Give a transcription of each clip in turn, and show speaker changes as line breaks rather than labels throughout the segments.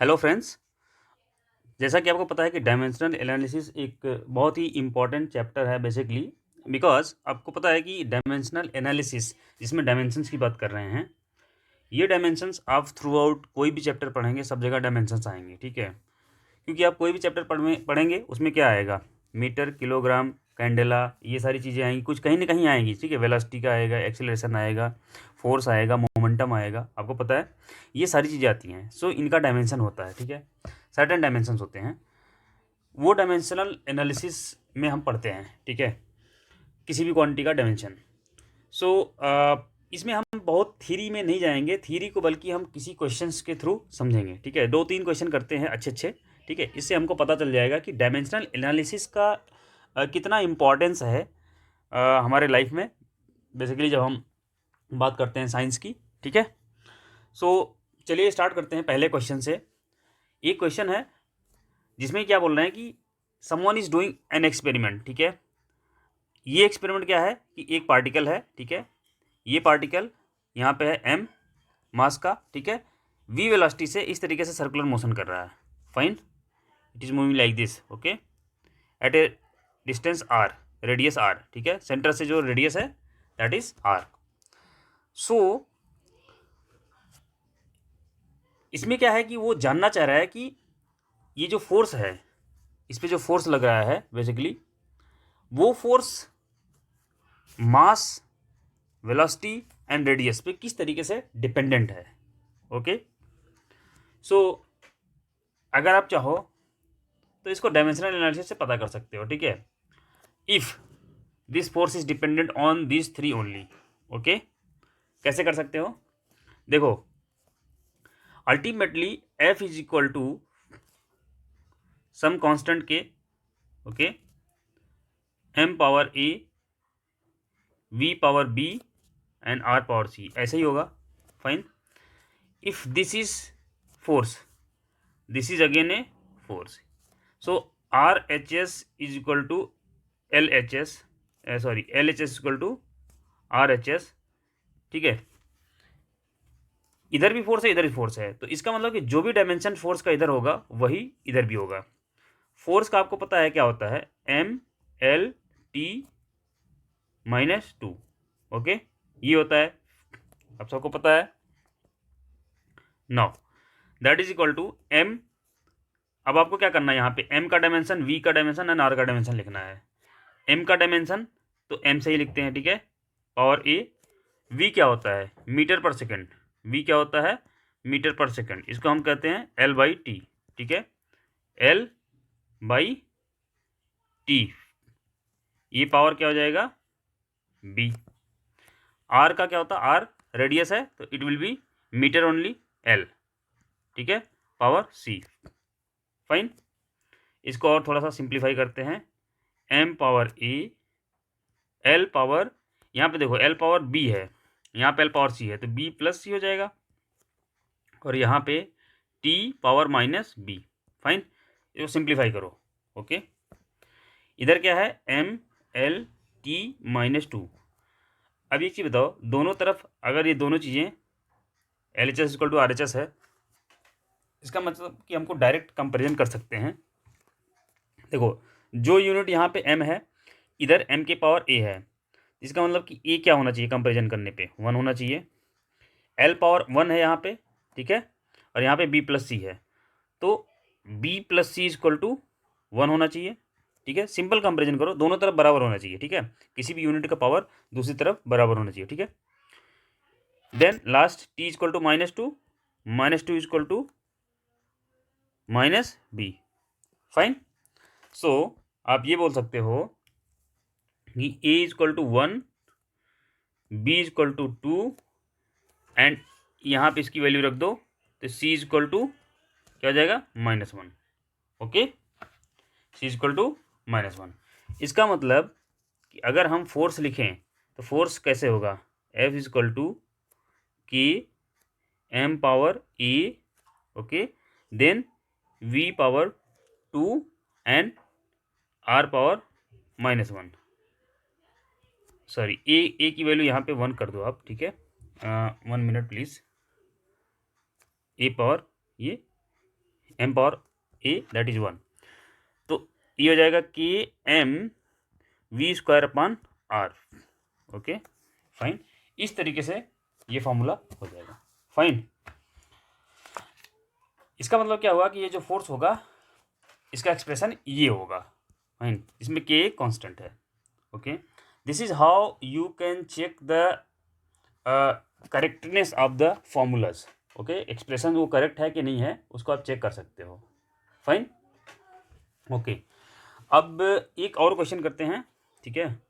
Hello friends. जैसा कि आपको पता है कि डायमेंशनल एनालिसिस एक बहुत ही इम्पॉर्टेंट चैप्टर है बेसिकली, बिकॉज आपको पता है कि डायमेंशनल एनालिसिस जिसमें डायमेंशंस की बात कर रहे हैं, ये डायमेंशंस आप थ्रू आउट कोई भी चैप्टर पढ़ेंगे सब जगह डायमेंशंस आएंगे, ठीक है। क्योंकि आप कोई भी चैप्टर पढ़ेंगे उसमें क्या आएगा, मीटर, किलोग्राम, कैंडेला, ये सारी चीज़ें आएंगी, कुछ कहीं ना कहीं आएंगी, ठीक है। वेलोसिटी का आएगा, एक्सेलरेशन आएगा, फोर्स आएगा, मोमेंटम आएगा, आपको पता है ये सारी चीज़ें आती हैं। सो इनका डायमेंशन होता है, ठीक है। सर्टेन डायमेंशंस होते हैं, वो डायमेंशनल एनालिसिस में हम पढ़ते हैं, ठीक है, किसी भी क्वांटिटी का डायमेंशन। सो इसमें हम बहुत थ्योरी में नहीं जाएंगे, थ्योरी को, बल्कि हम किसी क्वेश्चंस के थ्रू समझेंगे, ठीक है। 2-3 क्वेश्चन करते हैं अच्छे अच्छे, ठीक है। इससे हमको पता चल जाएगा कि डायमेंशनल एनालिसिस का कितना इम्पोर्टेंस है हमारे लाइफ में, बेसिकली जब हम बात करते हैं साइंस की, ठीक है। सो चलिए स्टार्ट करते हैं पहले क्वेश्चन से। एक क्वेश्चन है जिसमें क्या बोल रहे हैं कि someone is doing an experiment, ठीक है। ये एक्सपेरिमेंट क्या है कि एक पार्टिकल है, ठीक है। ये पार्टिकल यहाँ पे है एम मास का, ठीक है। वी वेलोसिटी से इस तरीके से सर्कुलर मोशन कर रहा है, fine. It is moving like this, okay, at a distance R, radius R, ठीक है। सेंटर से जो रेडियस है दैट इज आर। सो इसमें क्या है कि वो जानना चाह रहा है कि ये जो फोर्स है, इस पर जो फोर्स लग रहा है बेसिकली, वो force mass, velocity and radius पे किस तरीके से डिपेंडेंट है, ओके। सो अगर आप चाहो तो इसको डायमेंशनल एनालिसिस से पता कर सकते हो, ठीक है। If this force is dependent on this three only, okay. कैसे कर सकते हो, देखो, ultimately F is equal to some constant K, okay, M power A, V power B and R power C, ऐसे ही होगा, fine. If this is force, this is again a force, so R H S is equal to L H S, sorry, L H S equal to R H S, ठीक है। इधर भी force है, इधर भी फोर्स है, तो इसका मतलब कि जो भी डायमेंशन फोर्स का इधर होगा वही इधर भी होगा। फोर्स का आपको पता है क्या होता है, M L T minus two, okay, ये होता है, आप सबको पता है। Now that is equal to M. अब आपको क्या करना है, यहाँ पे एम का डायमेंशन, वी का डायमेंशन एंड आर का डायमेंशन लिखना है। एम का डायमेंशन तो एम से ही लिखते हैं, ठीक है, पावर ए। वी क्या होता है, मीटर पर सेकेंड, वी क्या होता है, मीटर पर सेकेंड, इसको हम कहते हैं एल बाई टी, ठीक है, एल बाई टी। ये पावर क्या हो जाएगा, बी। आर का क्या होता है, आर रेडियस है तो it will be metre only, L, ठीक है, पावर सी, फाइन। इसको और थोड़ा सा सिंप्लीफाई करते हैं, एम पावर ए, एल पावर, यहाँ पे देखो एल पावर बी है, यहाँ पे एल पावर सी है, तो बी प्लस सी हो जाएगा, और यहाँ पे T power minus B, fine. इसको सिंप्लीफाई करो, ओके। इधर क्या है, M L T minus two. अब एक चीज़ बताओ, दोनों तरफ अगर ये दोनों चीज़ें L H S equal to R H S है, इसका मतलब कि हमको डायरेक्ट कंपेरिजन कर सकते हैं। देखो, जो यूनिट यहाँ पे m है, इधर m के पावर a है, इसका मतलब कि a क्या होना चाहिए, कंपेरिजन करने पे 1 होना चाहिए। l पावर 1 है यहाँ पे, ठीक है, और यहाँ पे b प्लस सी है, तो b plus C equal to 1 होना चाहिए, ठीक है। सिंपल कंपेरिजन करो, दोनों तरफ बराबर होना चाहिए, ठीक है। किसी भी यूनिट का पावर दूसरी तरफ बराबर होना चाहिए, ठीक है। Then last t equal to -2, -2 equal to minus B, fine. So आप ये बोल सकते हो कि a equal to 1, b equal to 2 and यहाँ पे इसकी वैल्यू रख दो, तो c इक्वल टू क्या हो जाएगा, -1, ओके, c इक्वल टू -1। इसका मतलब कि अगर हम फोर्स लिखें तो फोर्स कैसे होगा, F equal to K M power A, okay, then v power 2 and r power -1, sorry, A की वैल्यू यहाँ पे 1 कर दो आप, ठीक है। 1 मिनट प्लीज़, ए पावर ये m power a that is 1। तो ये हो जाएगा k m v square upon r। Okay fine, इस तरीके से ये फॉर्मूला हो जाएगा। फाइन, इसका मतलब क्या हुआ कि ये जो फोर्स होगा इसका एक्सप्रेशन ये होगा। फाइन, इसमें k कांस्टेंट है। Okay, this is how you can check the correctness of the formulas. Okay, expression वो करेक्ट है कि नहीं है उसको आप चेक कर सकते हो। फाइन, ओके, अब एक और क्वेश्चन करते हैं। ठीक है,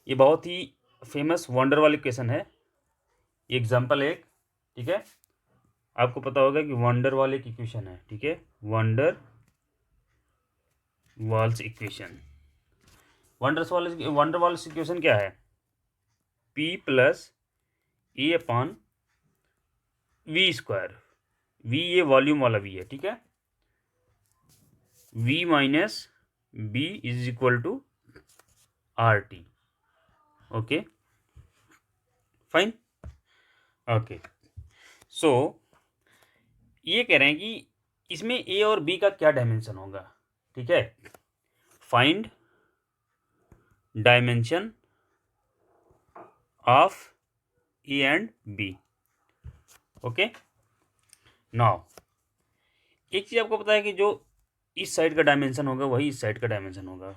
ये बहुत ही फेमस वंडर वाली क्वेश्चन है, एग्जाम्पल एक। ठीक है, आपको पता होगा कि वंडर वाल एक इक्वेशन है। ठीक है, van der Waals equation. Van der Waals equation क्या है? p plus A upon V square. V ये वॉल्यूम वाला वी है। ठीक है, v minus B is equal to R T. Okay fine, okay, so ये कह रहे हैं कि इसमें ए और बी का क्या डायमेंशन होगा। ठीक है, find dimension of A and B. Okay, now एक चीज आपको पता है कि जो इस साइड का डायमेंशन होगा वही इस साइड का डायमेंशन होगा।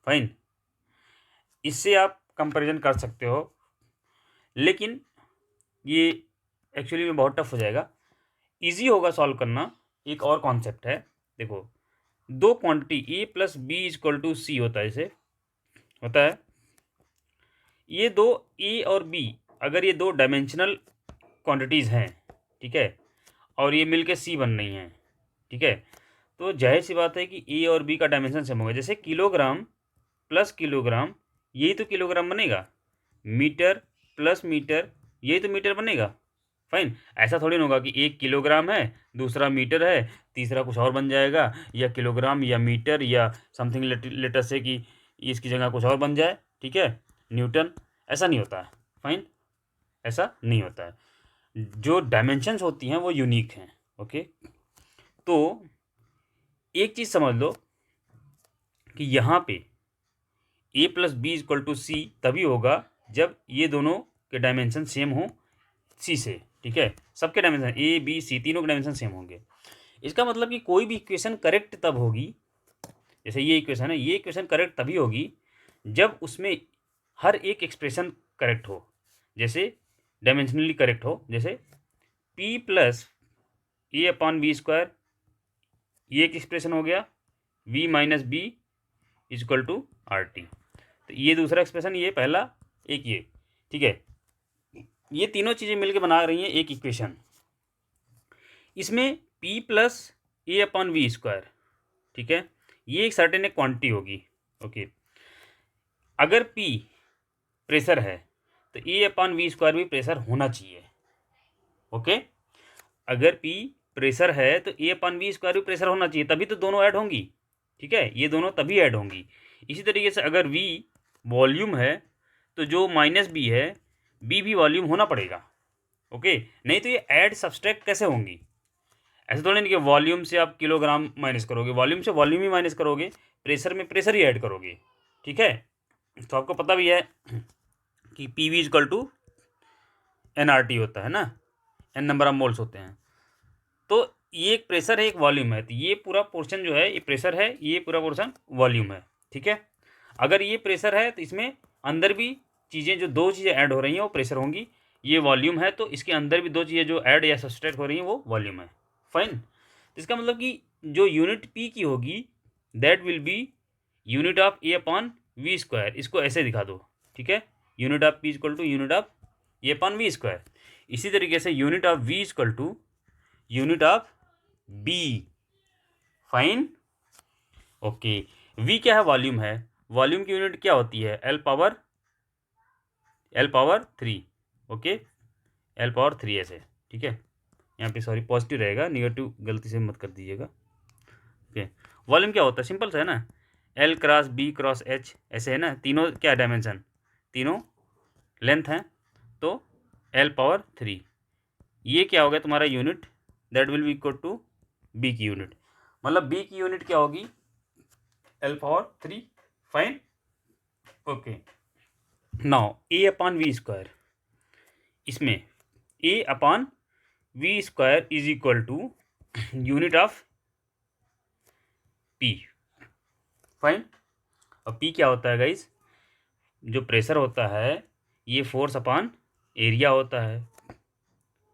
फाइन, इससे आप कंपैरिजन कर सकते हो, लेकिन ये एक्चुअली में बहुत टफ हो जाएगा। इजी होगा सॉल्व करना। एक और कॉन्सेप्ट है, देखो, दो quantity A plus B equal to C होता है, इसे होता है। ये दो ए और बी, अगर ये दो डायमेंशनल क्वांटिटीज़ हैं, ठीक है, और ये मिलके सी बन रही हैं, ठीक है, तो जाहिर सी बात है कि ए और बी का डायमेंशन सेम होगा। जैसे किलोग्राम प्लस किलोग्राम, यही तो किलोग्राम बनेगा। मीटर प्लस मीटर, यही तो मीटर बनेगा। फाइन, ऐसा थोड़ी ना होगा कि एक किलोग्राम है दूसरा मीटर है तीसरा कुछ और बन जाएगा, या किलोग्राम या मीटर या समथिंग लेटर से कि इसकी जगह कुछ और बन जाए। ठीक है, न्यूटन, ऐसा नहीं होता है। फाइन, ऐसा नहीं होता है। जो डायमेंशंस होती हैं वो यूनिक हैं। ओके, तो एक चीज़ समझ लो कि यहाँ पे ए प्लस बी इक्वल टू सी तभी होगा जब ये दोनों के डायमेंशन सेम हो सी से। ठीक है, सबके डायमेंशन ए बी सी तीनों के डायमेंशन सेम होंगे। इसका मतलब कि कोई भी इक्वेशन करेक्ट तब होगी, जैसे ये इक्वेशन है, ये इक्वेशन करेक्ट तभी होगी जब उसमें हर एक एक्सप्रेशन करेक्ट हो। जैसे डायमेंशनली करेक्ट हो, जैसे p plus A upon B square, ये एक एक्सप्रेशन हो गया, v minus B is equal to R T. तो ये दूसरा एक्सप्रेशन, ये पहला एक ये। ठीक है, ये तीनों चीज़ें मिलकर बना रही हैं एक इक्वेशन। इसमें p plus A upon V square, ठीक है, ये एक सर्टेन एक क्वांटिटी होगी। ओके, अगर p प्रेशर है तो ए अपॉन वी स्क्वायर भी प्रेशर होना चाहिए। ओके, अगर p प्रेशर है तो ए अपॉन वी स्क्वायर भी प्रेशर होना चाहिए, तभी तो दोनों ऐड होंगी। ठीक है, ये दोनों तभी ऐड होंगी। इसी तरीके से अगर v वॉल्यूम है तो जो माइनस बी है बी भी वॉल्यूम होना पड़ेगा। ओके, नहीं तो ये ऐड सब्सट्रैक्ट कैसे होंगी? ऐसे थोड़ी नहीं कि वॉल्यूम से आप किलोग्राम माइनस करोगे, वॉल्यूम से वॉल्यूम ही माइनस करोगे, प्रेशर में प्रेशर ही ऐड करोगे। ठीक है, तो आपको पता भी है कि P V is equal to N R T होता है ना, एन नंबर ऑफ मोल्स होते हैं। तो ये एक प्रेशर है एक वॉल्यूम है, तो ये पूरा पोर्शन जो है ये प्रेशर है, ये पूरा पोर्शन वॉल्यूम है। ठीक है, अगर ये प्रेशर है तो इसमें अंदर भी चीज़ें, जो दो चीज़ें ऐड हो रही हैं वो प्रेशर होंगी। ये वॉल्यूम है तो इसके अंदर भी दो चीज़ें जो ऐड या सब्सट्रैक्ट हो रही हैं वो वॉल्यूम है। फाइन, तो इसका मतलब कि जो यूनिट पी की होगी that will be unit of A upon V square. इसको ऐसे दिखा दो। ठीक है, unit of P equal to unit of A upon V square. इसी तरीके से unit of V equal to unit of B. Fine, okay, V क्या है? वॉल्यूम है। वॉल्यूम की यूनिट क्या होती है? L power 3। Okay, L power 3 ऐसे। ठीक है, यहाँ पे सॉरी पॉजिटिव रहेगा, निगेटिव गलती से मत कर दीजिएगा। ओके, वॉल्यूम क्या होता है? सिंपल सा है ना, L cross B cross H ऐसे है ना, तीनों क्या डायमेंशन, तीनों लेंथ हैं, तो एल पावर 3। ये क्या हो गया तुम्हारा unit, that will be equal to B की यूनिट, मतलब बी की यूनिट क्या होगी, L power 3, fine. Okay, now A upon V square, इसमें A upon V square is equal to unit of P, fine. और पी क्या होता है गाइस, जो प्रेशर होता है ये फोर्स अपॉन एरिया होता है,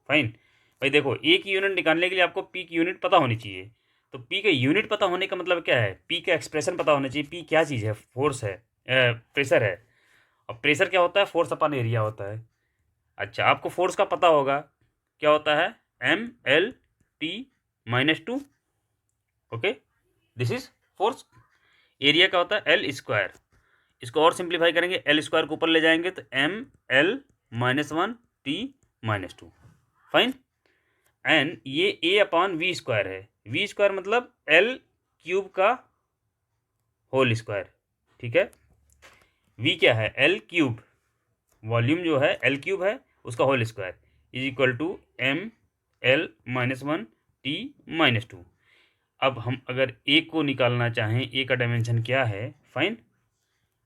फाइन। भाई देखो, ए की यूनिट निकालने के लिए आपको पी की यूनिट पता होनी चाहिए, तो पी का यूनिट पता होने का मतलब क्या है, पी का एक्सप्रेशन पता होना चाहिए। पी क्या चीज़ है, फोर्स है, प्रेशर है, और प्रेशर क्या होता है, फोर्स अपॉन एरिया होता है। अच्छा, आपको फोर्स का पता होगा, क्या होता है, M L T-2, okay, this is force. Area का होता है L², इसको और सिंप्लीफाई करेंगे, L² को ऊपर ले जाएंगे तो ML-1T-2, फाइन। एंड ये A अपॉन वी स्क्वायर है, वी स्क्वायर मतलब L³ का होल स्क्वायर, ठीक है। V क्या है, L³, वॉल्यूम जो है L³ है, उसका whole square is equal to ML-1T-2। अब हम अगर ए को निकालना चाहें, ए का डायमेंशन क्या है, फाइन,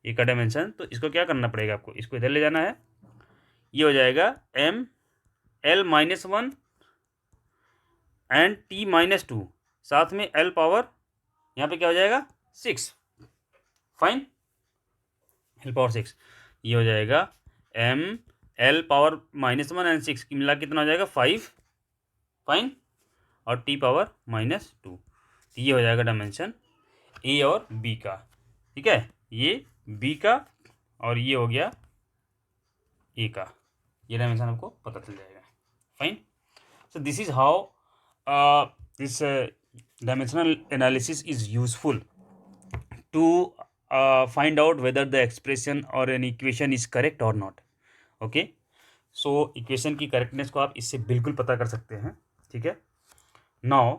ए का डायमेंशन, तो इसको क्या करना पड़ेगा, आपको इसको इधर ले जाना है, ये हो जाएगा ML-1 एंड T-2, साथ में L पावर यहाँ पे क्या हो जाएगा 6, फाइन, L पावर 6, ये हो जाएगा ML पावर -1 एंड 6 की मिला कितना हो जाएगा 5, फाइन, और T पावर -2, ये हो जाएगा डायमेंशन ए और बी का, ठीक है, ये बी का और ये हो गया ए का, ये डायमेंशन आपको पता चल जाएगा, fine. So this is how this dimensional analysis is useful to find out whether the expression or an equation is correct or not, okay। So equation की करेक्टनेस को आप इससे बिल्कुल पता कर सकते हैं, ठीक है। नाउ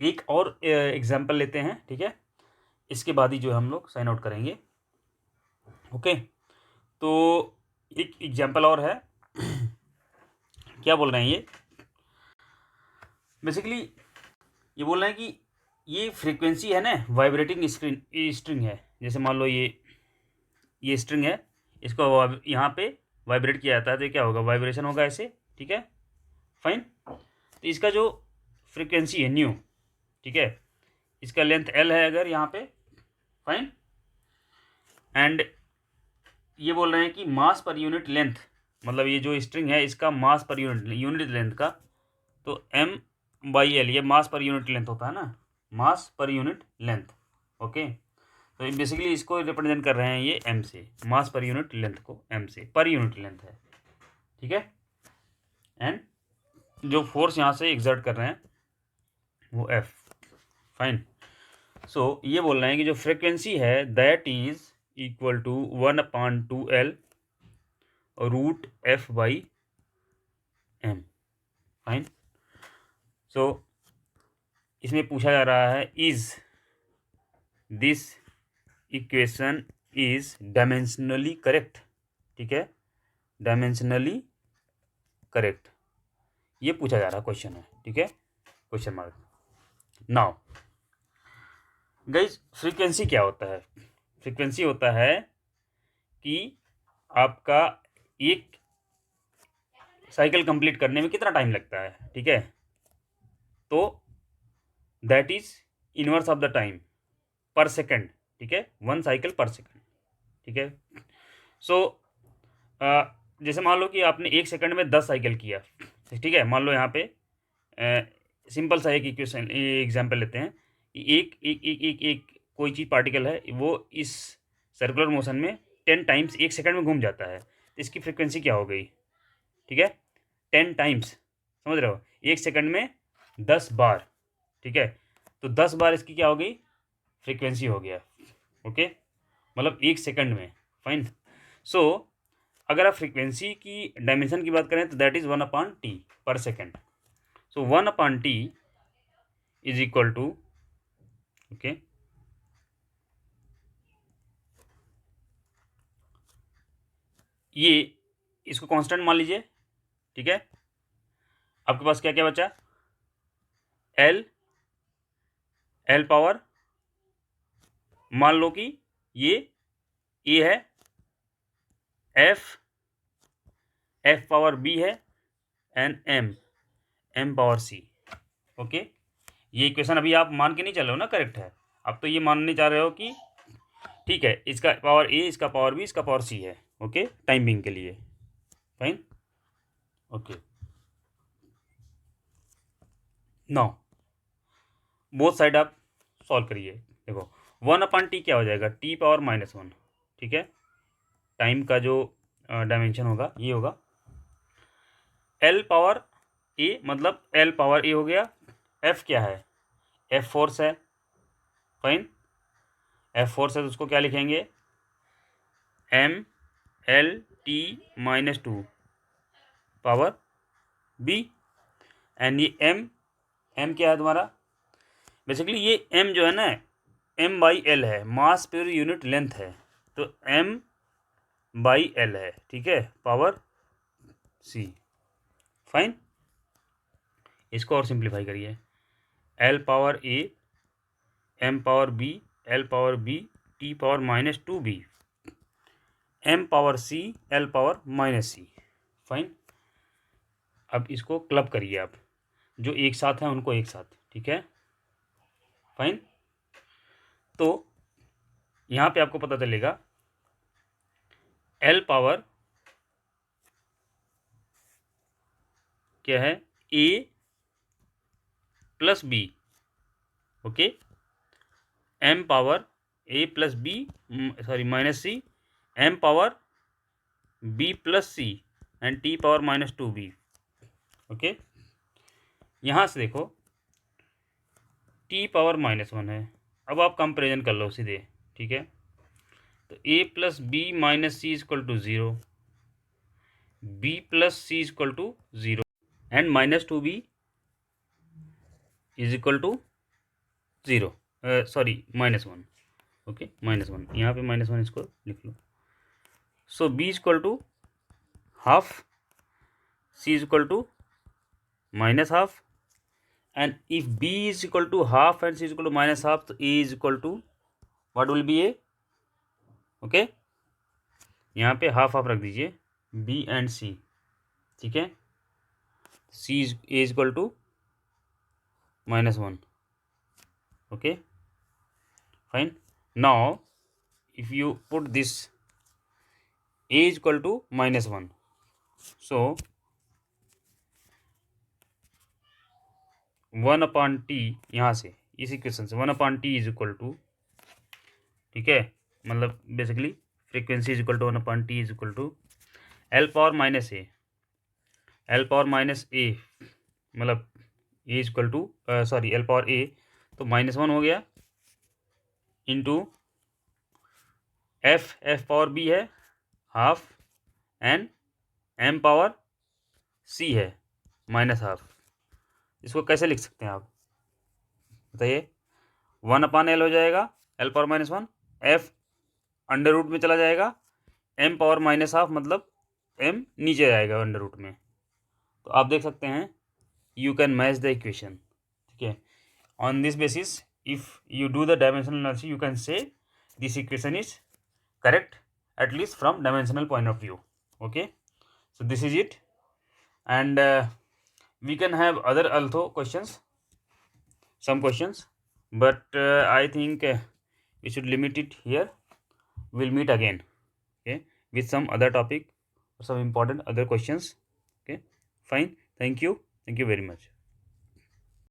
एक और एग्जांपल लेते हैं, ठीक है, इसके बाद ही जो हम लोग साइन आउट करेंगे, ओके। तो एक एग्जांपल और है, क्या बोल रहे हैं ये, बेसिकली ये बोल रहे हैं कि ये फ्रीक्वेंसी है ना, वाइब्रेटिंग स्ट्रिंग है, जैसे मान लो ये स्ट्रिंग है, इसको यहाँ पे वाइब्रेट किया जाता है, तो क्या होगा, वाइब्रेशन होगा ऐसे, ठीक है, फाइन। तो इसका जो फ्रीक्वेंसी है न्यू, ठीक है, इसका लेंथ L है अगर यहाँ पे, फाइन, एंड ये बोल रहे हैं कि मास पर यूनिट लेंथ, मतलब ये जो स्ट्रिंग है इसका मास पर यूनिट लेंथ का, तो M/L, ये मास पर यूनिट लेंथ होता है ना, मास पर यूनिट लेंथ, ओके। तो बेसिकली इसको रिप्रेजेंट कर रहे हैं ये M से, मास पर यूनिट लेंथ को M से, पर यूनिट लेंथ है, ठीक है। एंड जो फोर्स यहाँ से एग्जर्ट कर रहे हैं वो F, फाइन। सो ये बोल रहे हैं कि जो फ्रिक्वेंसी है that is equal to 1/2L √F/m, fine. So इसमें पूछा जा रहा है, is this equation is dimensionally correct, ठीक है, डायमेंशनली करेक्ट, ये पूछा जा रहा क्वेश्चन है, ठीक है, question mark. Now guys, frequency क्या होता है, फ्रीक्वेंसी होता है कि आपका एक साइकिल कंप्लीट करने में कितना टाइम लगता है, ठीक है, तो that is inverse of the time पर सेकंड, ठीक है, 1 साइकिल पर सेकंड, ठीक है। सो जैसे मान लो कि आपने 1 सेकंड में 10 साइकिल किया, ठीक है, मान लो यहाँ पे सिंपल सा एक इक्वेशन एग्जाम्पल लेते हैं, एक एक एक एक एक कोई चीज़ पार्टिकल है, वो इस सर्कुलर मोशन में 10 टाइम्स 1 सेकंड में घूम जाता है, तो इसकी फ्रिक्वेंसी क्या हो गई, ठीक है, 10 टाइम्स, समझ रहे हो, 1 सेकंड में 10 बार, ठीक है, तो 10 बार इसकी क्या हो गई, फ्रीक्वेंसी हो गया, ओके, मतलब 1 सेकंड में, फाइन। सो अगर आप फ्रीक्वेंसी की डायमेंशन की बात करें तो that is 1/T per second, so 1/T is equal to, okay, ये इसको कांस्टेंट मान लीजिए, ठीक है, आपके पास क्या क्या बचा, एल पावर, मान लो कि ये ए है, एफ पावर बी है, and M power C. Okay, ये इक्वेशन अभी आप मान के नहीं चल रहे हो ना, करेक्ट है। अब तो ये मानने चाह रहे हो कि ठीक है, इसका पावर ए, इसका पावर बी, इसका पावर सी है। ओके, टाइम बिंग के लिए fine. Okay, now both side आप सॉल्व करिए। देखो 1/t क्या हो जाएगा, टी पावर -1। ठीक है, टाइम का जो डायमेंशन होगा ये होगा एल पावर ए, मतलब एल पावर ए हो गया। एफ क्या है, एफ फोर्स है, फाइन। एफ फोर्स है तो उसको क्या लिखेंगे, M L T -2 power B. And ये एम क्या है तुम्हारा, बेसिकली ये एम जो है ना, m/l है, मास पर यूनिट लेंथ है, तो m/l है। ठीक है, पावर सी, फाइन। इसको और सिंप्लीफाई करिए, l power a, m power b, l power b, t power -2b, m power c, l power -c, fine. अब इसको क्लब करिए आप, जो एक साथ हैं उनको एक साथ। ठीक है, फाइन। तो यहाँ पे आपको पता चलेगा एल पावर क्या है, A plus B. Okay, M power A plus B, sorry -c, M power B plus C, and T power -2b। Okay, यहाँ से देखो टी पावर -1 है। अब आप कंपेरिजन कर लो सीधे। ठीक है, तो a plus B -c equal to 0, b plus C equal to 0, and -2b is equal to 0, sorry -1। Okay, -1, यहाँ पे -1 इसको लिख लो। So b equal to half, c equal to -half, and if b is equal to half and c is equal to -half, तो a is equal to what will be a? Okay, यहाँ पे half half रख दीजिए, b and c। ठीक है, c is a is equal to -1। Okay, fine. Now if you put this a is equal to -1, so 1/t, यहाँ से इस equation से 1/t इज इक्वल टू, ठीक है, मतलब basically frequency is equal to 1/t is equal to L power -a, L power -a, मतलब A is equal to, sorry L power a, तो -1 हो गया, इंटू एफ पावर b है half, and m power c है -half। इसको कैसे लिख सकते हैं आप बताइए, 1/l हो जाएगा, L power -1, F under root में चला जाएगा, m पावर -half, मतलब m नीचे जाएगा अंडर रूट में। तो आप देख सकते हैं you can match the equation. ठीक है, on this basis if you do the dimensional analysis, you can say this equation is correct, at least from dimensional point of view. Okay, so this is it, and we can have other also questions, some questions, but I think we should limit it here. We'll meet again, okay, with some other topic, some important other questions. Okay, fine, thank you very much.